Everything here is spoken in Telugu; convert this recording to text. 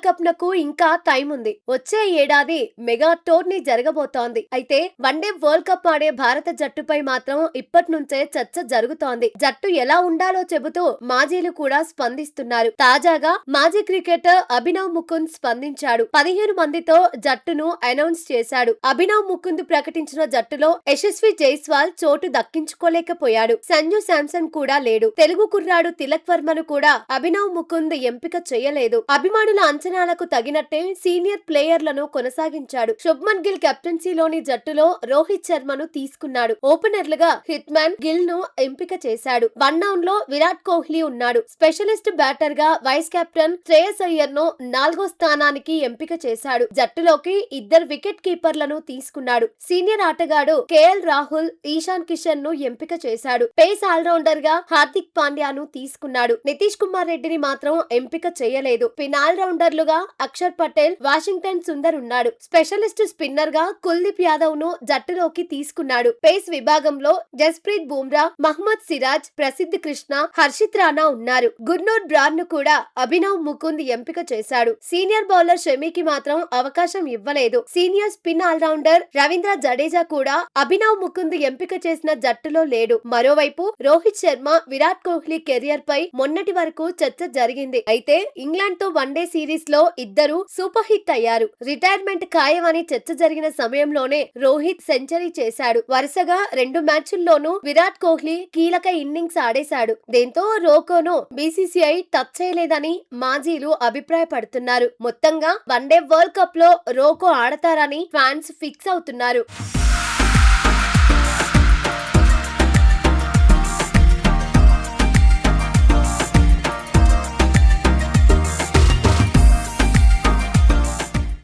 కప్ నకు ఇంకా టైం ఉంది. వచ్చే ఏడాది మెగా టోర్నీ జరగబోతోంది. అయితే వన్డే వరల్డ్ కప్ ఆడే భారత జట్టుపై మాత్రం ఇప్పటి నుంచే చర్చ జరుగుతోంది. జట్టు ఎలా ఉండాలో చెబుతూ మాజీలు కూడా స్పందిస్తున్నారు. తాజాగా మాజీ క్రికెటర్ అభినవ్ ముకుంద్ స్పందించాడు. 15 మందితో జట్టును అనౌన్స్ చేశాడు. అభినవ్ ముకుంద్ ప్రకటించిన జట్టులో యశస్వి జైస్వాల్ చోటు దక్కించుకోలేకపోయాడు. సంజు శాంసన్ కూడా లేడు. తెలుగు కుర్రాడు తిలక్ వర్మను కూడా అభినవ్ ముకుంద్ ఎంపిక చేయలేదు. అభిమానుల అంచనాలకు తగినట్టే సీనియర్ ప్లేయర్లను కొనసాగించాడు. శుభ్మన్ గిల్ కెప్టెన్సీలోని జట్టులో రోహిత్ శర్మను తీసుకున్నాడు. ఓపెనర్లుగా హిట్ మ్యాన్ గిల్ ను ఎంపిక చేశాడు. వన్ డౌన్ లో విరాట్ కోహ్లీ ఉన్నాడు. స్పెషలిస్ట్ బ్యాటర్ గా వైస్ కెప్టెన్ శ్రేయస్ అయ్యర్ ను 4వ స్థానానికి ఎంపిక చేశాడు. జట్టులోకి 2 వికెట్ కీపర్లను తీసుకున్నాడు. సీనియర్ ఆటగాడు కేఎల్ రాహుల్, ఈశాన్ కిషన్ ను ఎంపిక చేశాడు. పేస్ ఆల్రౌండర్ గా హార్దిక్ పాండ్యాను తీసుకున్నాడు. నితీష్ కుమార్ రెడ్డిని మాత్రం ఎంపిక చేయలేదు. స్పిన్ ఆల్రౌండర్లుగా అక్షర్ పటేల్, వాషింగ్టన్ సుందర్ ఉన్నాడు. స్పెషలిస్ట్ స్పిన్నర్ గా కుల్దీప్ యాదవ్ ను జట్టులోకి తీసుకున్నాడు. పేస్ విభాగంలో జస్ప్రీత్ బుమ్రా, మహ్మద్ సిరాజ్, ప్రసిద్ధ్ కృష్ణ, హర్షిత్ రాణా ఉన్నారు. గుర్నూర్ బ్రాన్ ను కూడా అభినవ్ ముకుంద్ ఎంపిక చేశాడు. సీనియర్ బౌలర్ షమీకి మాత్రం అవకాశం ఇవ్వలేదు. Senior spin allrounder Ravindra Jadeja కూడా అభినవ్ ముకుంద్ ఎంపిక చేసిన జట్టులో లేడు. మరోవైపు రోహిత్ శర్మ, విరాట్ కోహ్లీ కెరియర్ పై మొన్నటి వరకు చర్చ జరిగింది. అయితే ఇంగ్లాండ్ తో వన్డే సిరీస్ లో ఇద్దరు సూపర్ హిట్ అయ్యారు. రిటైర్మెంట్ ఖాయమని చర్చ జరిగిన సమయంలోనే రోహిత్ సెంచరీ చేశాడు. వరుసగా 2 మ్యాచ్ల్లోనూ విరాట్ కోహ్లీ కీలక ఇన్నింగ్స్ ఆడేశాడు. దీంతో రోకోను బీసీసీఐ టచ్ చేయలేదని మాజీలు అభిప్రాయపడుతున్నారు. మొత్తంగా వన్డే వరల్డ్ కప్ లో రోకో ఆడతారని ఫ్యాన్స్ ఫిక్స్ అవుతున్నారు.